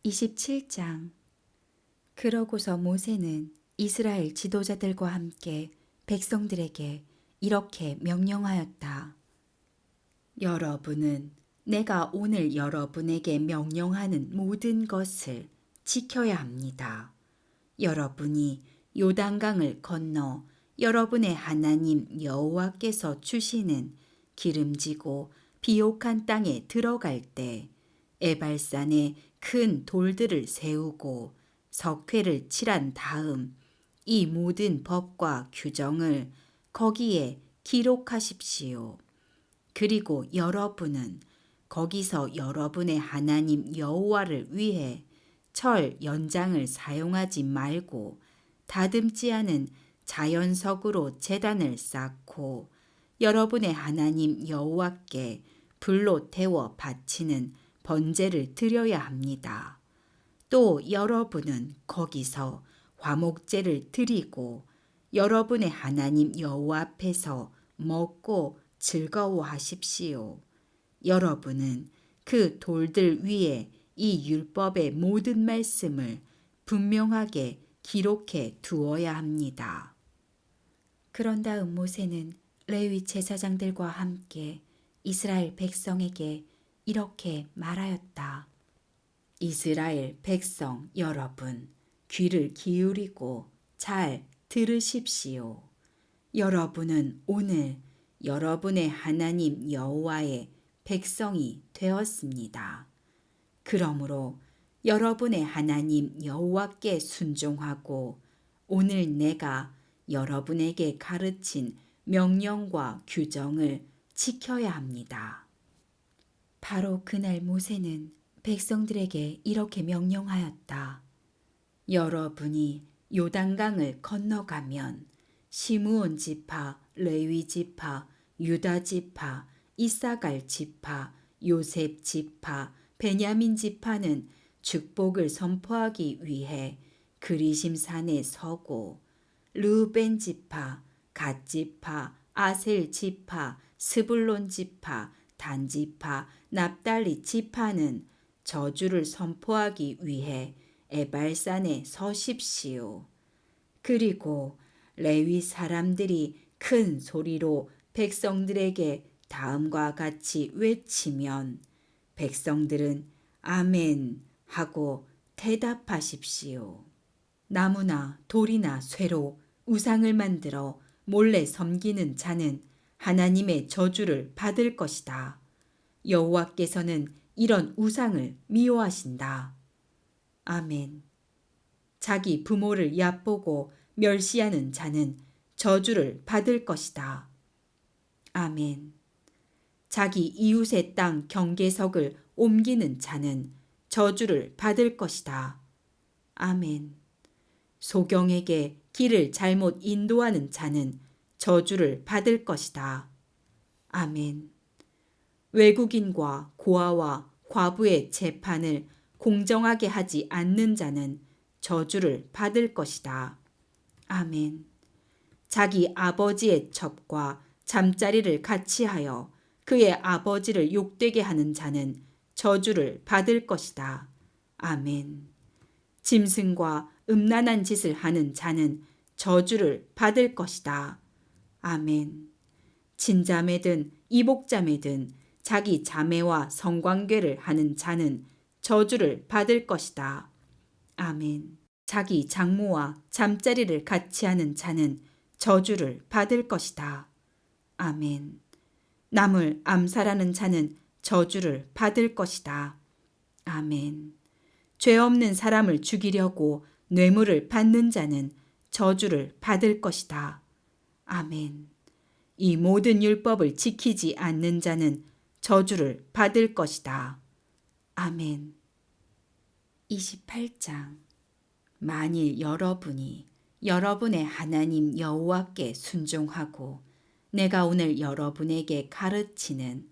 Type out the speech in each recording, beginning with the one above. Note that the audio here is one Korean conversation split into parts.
27장. 그러고서 모세는 이스라엘 지도자들과 함께 백성들에게 이렇게 명령하였다. 여러분은 내가 오늘 여러분에게 명령하는 모든 것을 지켜야 합니다. 여러분이 요단강을 건너 여러분의 하나님 여호와께서 주시는 기름지고 비옥한 땅에 들어갈 때 에발산에 큰 돌들을 세우고 석회를 칠한 다음 이 모든 법과 규정을 거기에 기록하십시오. 그리고 여러분은 거기서 여러분의 하나님 여호와를 위해 철 연장을 사용하지 말고 다듬지 않은 자연석으로 제단을 쌓고 여러분의 하나님 여호와께 불로 태워 바치는 번제를 드려야 합니다. 또 여러분은 거기서 화목제를 드리고 여러분의 하나님 여호와 앞에서 먹고 즐거워하십시오. 여러분은 그 돌들 위에 이 율법의 모든 말씀을 분명하게 기록해 두어야 합니다. 그런 다음 모세는 레위 제사장들과 함께 이스라엘 백성에게 이렇게 말하였다. 이스라엘 백성 여러분, 귀를 기울이고 잘 들으십시오. 여러분은 오늘 여러분의 하나님 여호와의 백성이 되었습니다. 그러므로 여러분의 하나님 여호와께 순종하고 오늘 내가 여러분에게 가르친 명령과 규정을 지켜야 합니다. 바로 그날 모세는 백성들에게 이렇게 명령하였다. 여러분이 요단강을 건너가면 시므온 지파, 레위 지파, 유다 지파, 이사갈 지파, 요셉 지파, 베냐민 지파는 축복을 선포하기 위해 그리심 산에 서고 르우벤 지파, 갓 지파, 아셀 지파, 스불론 지파, 단 지파, 납달리 지파는 저주를 선포하기 위해 에발산에 서십시오. 그리고 레위 사람들이 큰 소리로 백성들에게 다음과 같이 외치면 백성들은 아멘 하고 대답하십시오. 나무나 돌이나 쇠로 우상을 만들어 몰래 섬기는 자는 하나님의 저주를 받을 것이다. 여호와께서는 이런 우상을 미워하신다. 아멘. 자기 부모를 얕보고 멸시하는 자는 저주를 받을 것이다. 아멘. 자기 이웃의 땅 경계석을 옮기는 자는 저주를 받을 것이다. 아멘. 소경에게 길을 잘못 인도하는 자는 저주를 받을 것이다. 아멘. 외국인과 고아와 과부의 재판을 공정하게 하지 않는 자는 저주를 받을 것이다. 아멘. 자기 아버지의 첩과 잠자리를 같이 하여 그의 아버지를 욕되게 하는 자는 저주를 받을 것이다. 아멘. 짐승과 음란한 짓을 하는 자는 저주를 받을 것이다. 아멘. 친자매든 이복자매든 자기 자매와 성관계를 하는 자는 저주를 받을 것이다. 아멘. 자기 장모와 잠자리를 같이 하는 자는 저주를 받을 것이다. 아멘. 남을 암살하는 자는 저주를 받을 것이다. 아멘. 죄 없는 사람을 죽이려고 뇌물을 받는 자는 저주를 받을 것이다. 아멘. 이 모든 율법을 지키지 않는 자는 저주를 받을 것이다. 아멘. 28장. 만일 여러분이 여러분의 하나님 여호와께 순종하고 내가 오늘 여러분에게 가르치는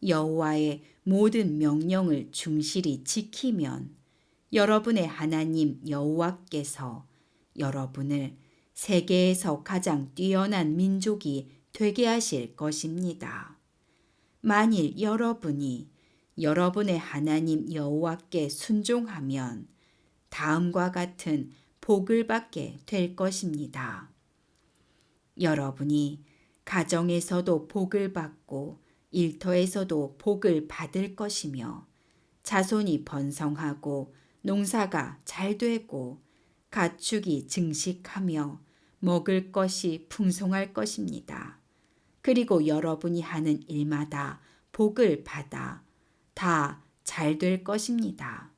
여호와의 모든 명령을 충실히 지키면 여러분의 하나님 여호와께서 여러분을 세계에서 가장 뛰어난 민족이 되게 하실 것입니다. 만일 여러분이 여러분의 하나님 여호와께 순종하면 다음과 같은 복을 받게 될 것입니다. 여러분이 가정에서도 복을 받고 일터에서도 복을 받을 것이며 자손이 번성하고 농사가 잘 되고 가축이 증식하며 먹을 것이 풍성할 것입니다. 그리고 여러분이 하는 일마다 복을 받아 다 잘 될 것입니다.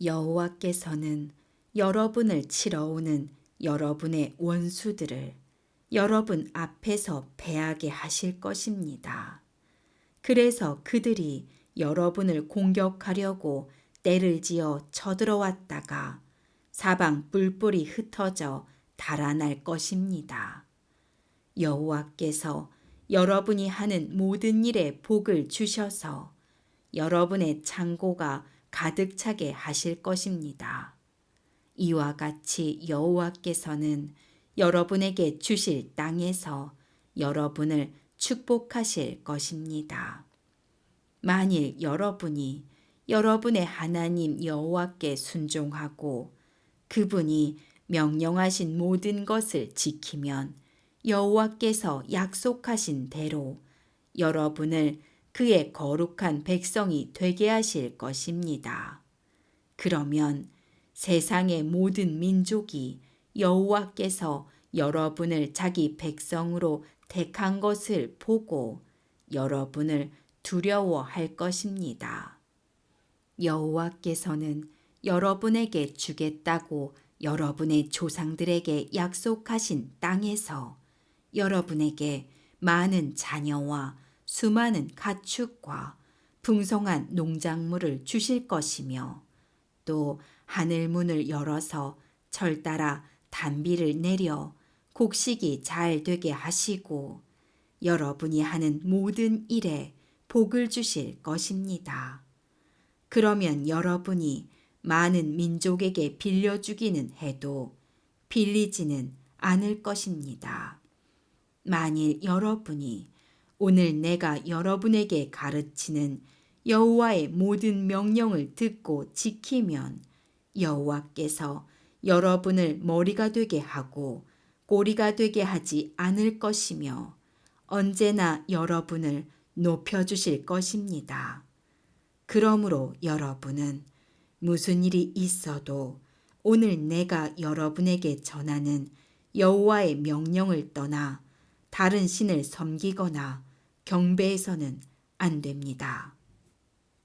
여호와께서는 여러분을 치러 오는 여러분의 원수들을 여러분 앞에서 패하게 하실 것입니다. 그래서 그들이 여러분을 공격하려고 떼를 지어 쳐들어왔다가 사방 뿔뿔이 흩어져 달아날 것입니다. 여호와께서 여러분이 하는 모든 일에 복을 주셔서 여러분의 창고가 가득 차게 하실 것입니다. 이와 같이 여호와께서는 여러분에게 주실 땅에서 여러분을 축복하실 것입니다. 만일 여러분이 여러분의 하나님 여호와께 순종하고 그분이 명령하신 모든 것을 지키면 여호와께서 약속하신 대로 여러분을 그의 거룩한 백성이 되게 하실 것입니다. 그러면 세상의 모든 민족이 여호와께서 여러분을 자기 백성으로 택한 것을 보고 여러분을 두려워할 것입니다. 여호와께서는 여러분에게 주겠다고 여러분의 조상들에게 약속하신 땅에서 여러분에게 많은 자녀와 수많은 가축과 풍성한 농작물을 주실 것이며 또 하늘 문을 열어서 철따라 단비를 내려 곡식이 잘 되게 하시고 여러분이 하는 모든 일에 복을 주실 것입니다. 그러면 여러분이 많은 민족에게 빌려주기는 해도 빌리지는 않을 것입니다. 만일 여러분이 오늘 내가 여러분에게 가르치는 여호와의 모든 명령을 듣고 지키면 여호와께서 여러분을 머리가 되게 하고 꼬리가 되게 하지 않을 것이며 언제나 여러분을 높여주실 것입니다. 그러므로 여러분은 무슨 일이 있어도 오늘 내가 여러분에게 전하는 여호와의 명령을 떠나 다른 신을 섬기거나 경배해서는 안 됩니다.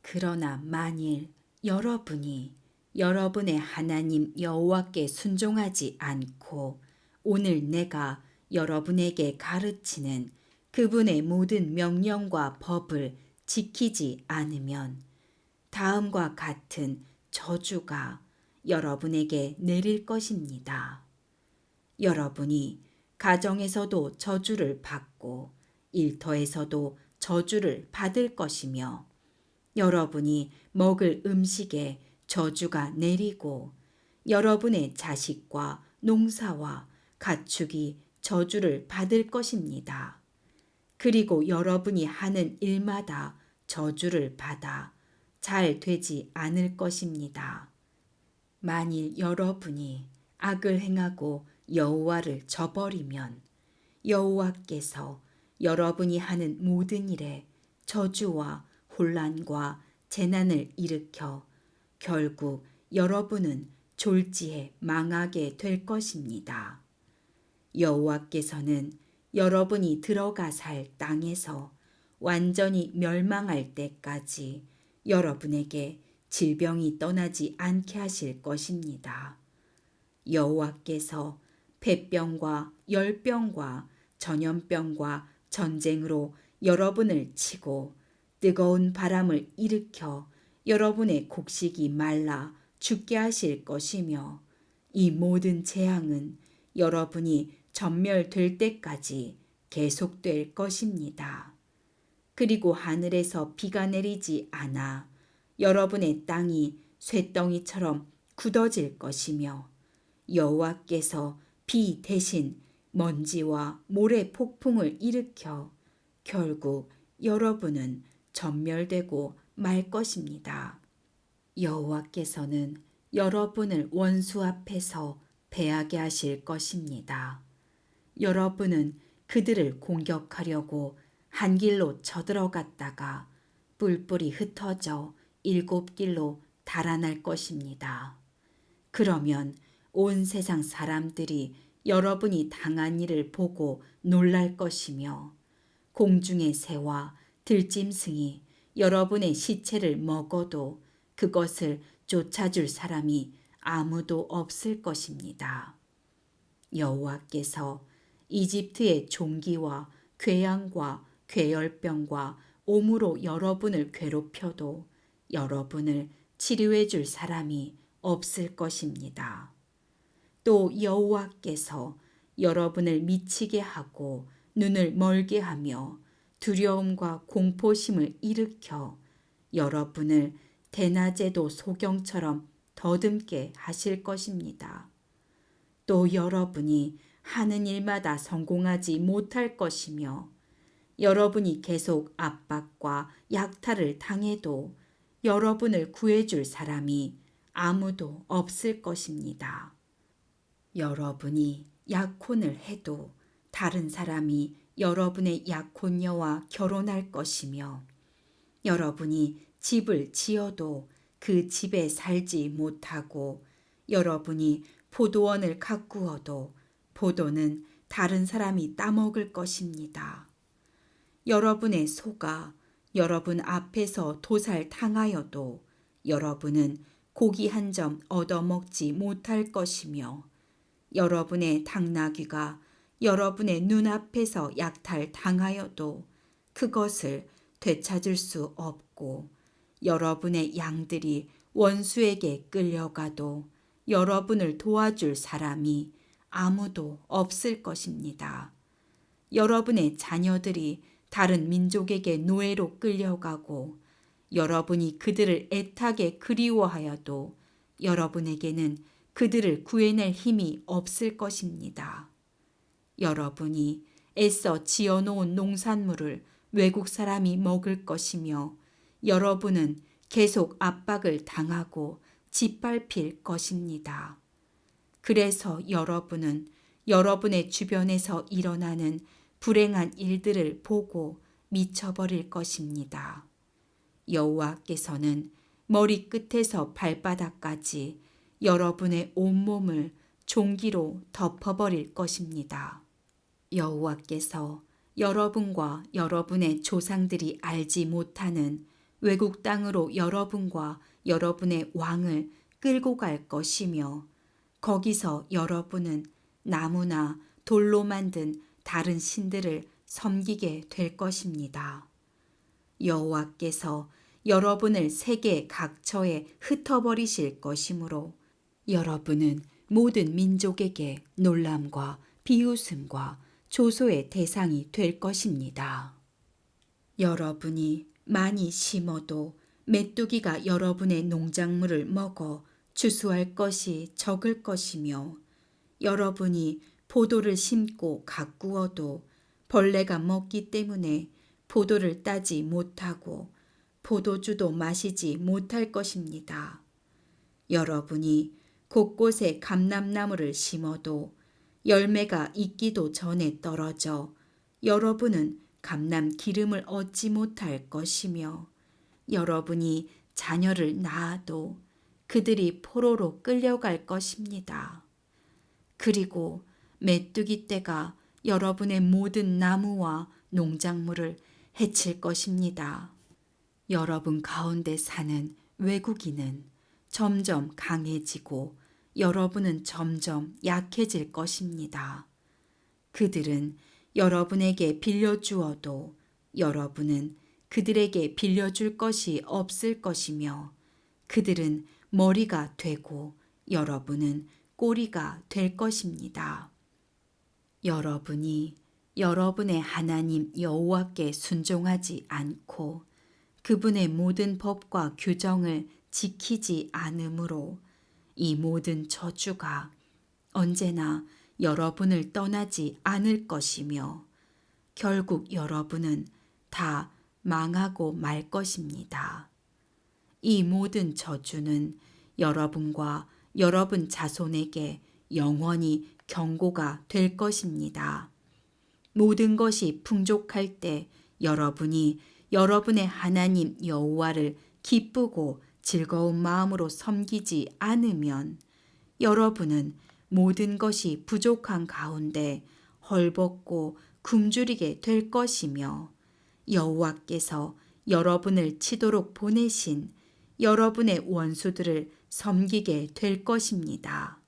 그러나 만일 여러분이 여러분의 하나님 여호와께 순종하지 않고 오늘 내가 여러분에게 가르치는 그분의 모든 명령과 법을 지키지 않으면 다음과 같은 저주가 여러분에게 내릴 것입니다. 여러분이 가정에서도 저주를 받고 일터에서도 저주를 받을 것이며 여러분이 먹을 음식에 저주가 내리고 여러분의 자식과 농사와 가축이 저주를 받을 것입니다. 그리고 여러분이 하는 일마다 저주를 받아 잘 되지 않을 것입니다. 만일 여러분이 악을 행하고 여호와를 저버리면 여호와께서 여러분이 하는 모든 일에 저주와 혼란과 재난을 일으켜 결국 여러분은 졸지에 망하게 될 것입니다. 여호와께서는 여러분이 들어가 살 땅에서 완전히 멸망할 때까지 여러분에게 질병이 떠나지 않게 하실 것입니다. 여호와께서 폐병과 열병과 전염병과 전쟁으로 여러분을 치고 뜨거운 바람을 일으켜 여러분의 곡식이 말라 죽게 하실 것이며 이 모든 재앙은 여러분이 전멸될 때까지 계속될 것입니다. 그리고 하늘에서 비가 내리지 않아 여러분의 땅이 쇠덩이처럼 굳어질 것이며 여호와께서 비 대신 먼지와 모래 폭풍을 일으켜 결국 여러분은 전멸되고 말 것입니다. 여호와께서는 여러분을 원수 앞에서 패하게 하실 것입니다. 여러분은 그들을 공격하려고 한 길로 쳐들어갔다가 뿔뿔이 흩어져 7길로 달아날 것입니다. 그러면 온 세상 사람들이 여러분이 당한 일을 보고 놀랄 것이며 공중의 새와 들짐승이 여러분의 시체를 먹어도 그것을 쫓아줄 사람이 아무도 없을 것입니다. 여호와께서 이집트의 종기와 괴양과 괴열병과 옴으로 여러분을 괴롭혀도 여러분을 치료해 줄 사람이 없을 것입니다. 또 여호와께서 여러분을 미치게 하고 눈을 멀게 하며 두려움과 공포심을 일으켜 여러분을 대낮에도 소경처럼 더듬게 하실 것입니다. 또 여러분이 하는 일마다 성공하지 못할 것이며 여러분이 계속 압박과 약탈을 당해도 여러분을 구해줄 사람이 아무도 없을 것입니다. 여러분이 약혼을 해도 다른 사람이 여러분의 약혼녀와 결혼할 것이며 여러분이 집을 지어도 그 집에 살지 못하고 여러분이 포도원을 가꾸어도 포도는 다른 사람이 따먹을 것입니다. 여러분의 소가 여러분 앞에서 도살 당하여도 여러분은 고기 한 점 얻어먹지 못할 것이며 여러분의 당나귀가 여러분의 눈앞에서 약탈 당하여도 그것을 되찾을 수 없고 여러분의 양들이 원수에게 끌려가도 여러분을 도와줄 사람이 아무도 없을 것입니다. 여러분의 자녀들이 다른 민족에게 노예로 끌려가고 여러분이 그들을 애타게 그리워하여도 여러분에게는 그들을 구해낼 힘이 없을 것입니다. 여러분이 애써 지어놓은 농산물을 외국 사람이 먹을 것이며 여러분은 계속 압박을 당하고 짓밟힐 것입니다. 그래서 여러분은 여러분의 주변에서 일어나는 불행한 일들을 보고 미쳐버릴 것입니다. 여호와께서는 머리끝에서 발바닥까지 여러분의 온몸을 종기로 덮어버릴 것입니다. 여호와께서 여러분과 여러분의 조상들이 알지 못하는 외국 땅으로 여러분과 여러분의 왕을 끌고 갈 것이며 거기서 여러분은 나무나 돌로 만든 다른 신들을 섬기게 될 것입니다. 여호와께서 여러분을 세계 각처에 흩어버리실 것이므로 여러분은 모든 민족에게 놀람과 비웃음과 조소의 대상이 될 것입니다. 여러분이 많이 심어도 메뚜기가 여러분의 농작물을 먹어 추수할 것이 적을 것이며 여러분이 포도를 심고 가꾸어도 벌레가 먹기 때문에 포도를 따지 못하고 포도주도 마시지 못할 것입니다. 여러분이 곳곳에 감람나무를 심어도 열매가 익기도 전에 떨어져 여러분은 감람 기름을 얻지 못할 것이며 여러분이 자녀를 낳아도 그들이 포로로 끌려갈 것입니다. 그리고 메뚜기 떼가 여러분의 모든 나무와 농작물을 해칠 것입니다. 여러분 가운데 사는 외국인은 점점 강해지고 여러분은 점점 약해질 것입니다. 그들은 여러분에게 빌려주어도 여러분은 그들에게 빌려줄 것이 없을 것이며 그들은 머리가 되고 여러분은 꼬리가 될 것입니다. 여러분이 여러분의 하나님 여호와께 순종하지 않고 그분의 모든 법과 규정을 지키지 않으므로 이 모든 저주가 언제나 여러분을 떠나지 않을 것이며 결국 여러분은 다 망하고 말 것입니다. 이 모든 저주는 여러분과 여러분 자손에게 영원히 경고가 될 것입니다. 모든 것이 풍족할 때 여러분이 여러분의 하나님 여호와를 기쁘고 즐거운 마음으로 섬기지 않으면 여러분은 모든 것이 부족한 가운데 헐벗고 굶주리게 될 것이며 여호와께서 여러분을 치도록 보내신 여러분의 원수들을 섬기게 될 것입니다.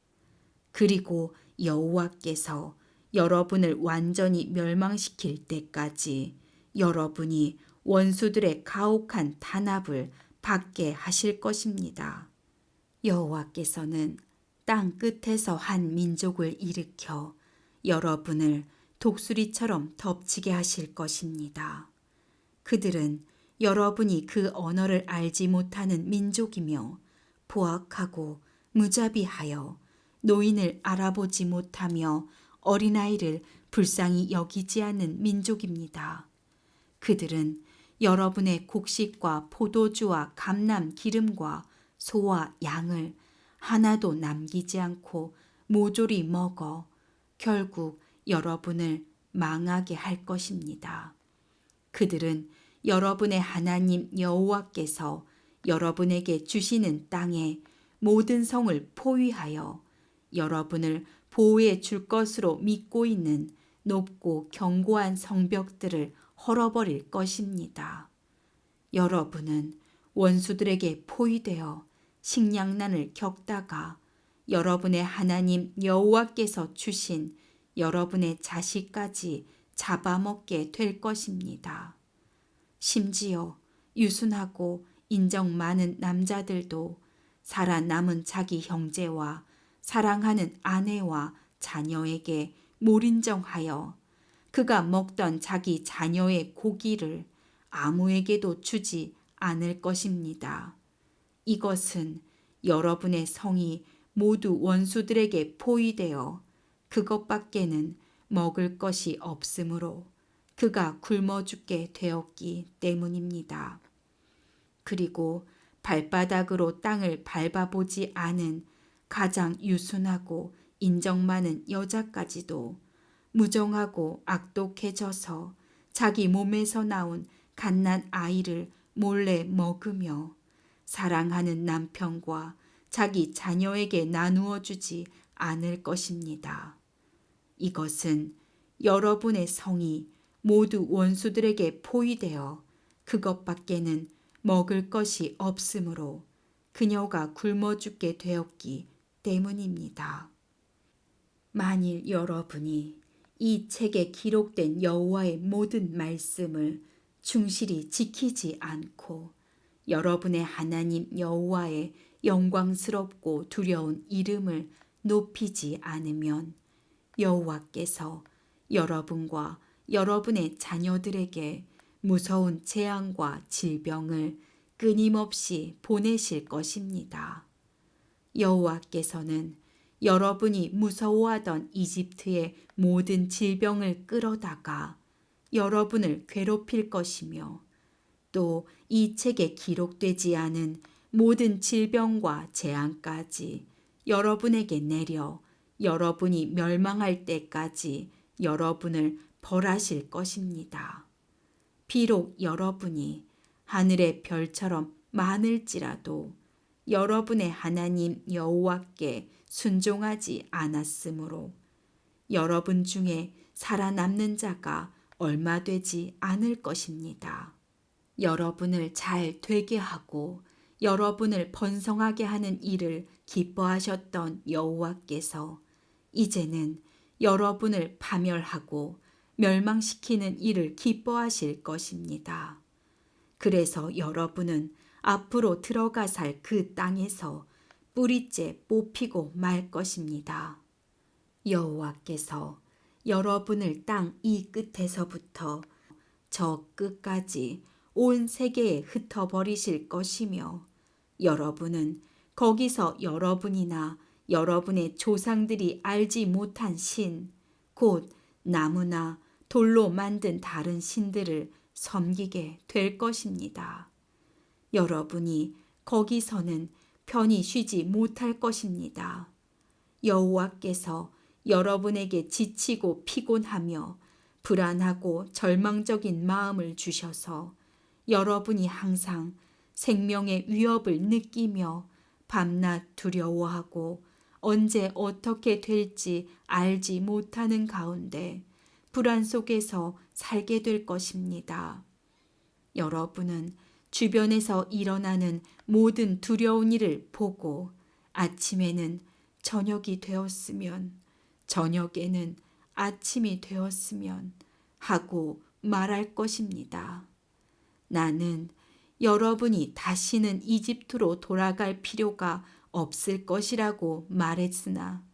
그리고 여호와께서 여러분을 완전히 멸망시킬 때까지 여러분이 원수들의 가혹한 탄압을 받게 하실 것입니다. 여호와께서는 땅 끝에서 한 민족을 일으켜 여러분을 독수리처럼 덮치게 하실 것입니다. 그들은 여러분이 그 언어를 알지 못하는 민족이며 포악하고 무자비하여 노인을 알아보지 못하며 어린아이를 불쌍히 여기지 않는 민족입니다. 그들은 여러분의 곡식과 포도주와 감람 기름과 소와 양을 하나도 남기지 않고 모조리 먹어 결국 여러분을 망하게 할 것입니다. 그들은 여러분의 하나님 여호와께서 여러분에게 주시는 땅에 모든 성을 포위하여 여러분을 보호해 줄 것으로 믿고 있는 높고 견고한 성벽들을 헐어버릴 것입니다. 여러분은 원수들에게 포위되어 식량난을 겪다가 여러분의 하나님 여호와께서 주신 여러분의 자식까지 잡아먹게 될 것입니다. 심지어 유순하고 인정 많은 남자들도 살아남은 자기 형제와 사랑하는 아내와 자녀에게 몰인정하여 그가 먹던 자기 자녀의 고기를 아무에게도 주지 않을 것입니다. 이것은 여러분의 성이 모두 원수들에게 포위되어 그것밖에는 먹을 것이 없으므로 그가 굶어 죽게 되었기 때문입니다. 그리고 발바닥으로 땅을 밟아보지 않은 가장 유순하고 인정 많은 여자까지도 무정하고 악독해져서 자기 몸에서 나온 갓난 아이를 몰래 먹으며 사랑하는 남편과 자기 자녀에게 나누어 주지 않을 것입니다. 이것은 여러분의 성이 모두 원수들에게 포위되어 그것밖에는 먹을 것이 없으므로 그녀가 굶어 죽게 되었기 때문입니다. 만일 여러분이 이 책에 기록된 여호와의 모든 말씀을 충실히 지키지 않고 여러분의 하나님 여호와의 영광스럽고 두려운 이름을 높이지 않으면 여호와께서 여러분과 여러분의 자녀들에게 무서운 재앙과 질병을 끊임없이 보내실 것입니다. 여호와께서는 여러분이 무서워하던 이집트의 모든 질병을 끌어다가 여러분을 괴롭힐 것이며 또 이 책에 기록되지 않은 모든 질병과 재앙까지 여러분에게 내려 여러분이 멸망할 때까지 여러분을 벌하실 것입니다. 비록 여러분이 하늘의 별처럼 많을지라도 여러분의 하나님 여호와께 순종하지 않았으므로 여러분 중에 살아남는 자가 얼마 되지 않을 것입니다. 여러분을 잘 되게 하고 여러분을 번성하게 하는 일을 기뻐하셨던 여호와께서 이제는 여러분을 파멸하고 멸망시키는 일을 기뻐하실 것입니다. 그래서 여러분은 앞으로 들어가 살 그 땅에서 뿌리째 뽑히고 말 것입니다. 여호와께서 여러분을 땅 이 끝에서부터 저 끝까지 온 세계에 흩어버리실 것이며 여러분은 거기서 여러분이나 여러분의 조상들이 알지 못한 신, 곧 나무나 돌로 만든 다른 신들을 섬기게 될 것입니다. 여러분이 거기서는 편히 쉬지 못할 것입니다. 여호와께서 여러분에게 지치고 피곤하며 불안하고 절망적인 마음을 주셔서 여러분이 항상 생명의 위협을 느끼며 밤낮 두려워하고 언제 어떻게 될지 알지 못하는 가운데 불안 속에서 살게 될 것입니다. 여러분은 주변에서 일어나는 모든 두려운 일을 보고 아침에는 저녁이 되었으면, 저녁에는 아침이 되었으면 하고 말할 것입니다. 나는 여러분이 다시는 이집트로 돌아갈 필요가 없을 것이라고 말했으나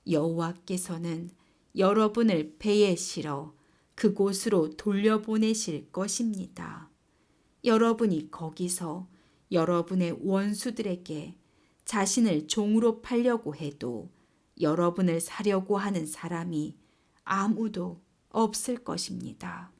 여호와께서는 여러분을 배에 실어 그곳으로 돌려보내실 것입니다. 여러분이 거기서 여러분의 원수들에게 자신을 종으로 팔려고 해도 여러분을 사려고 하는 사람이 아무도 없을 것입니다.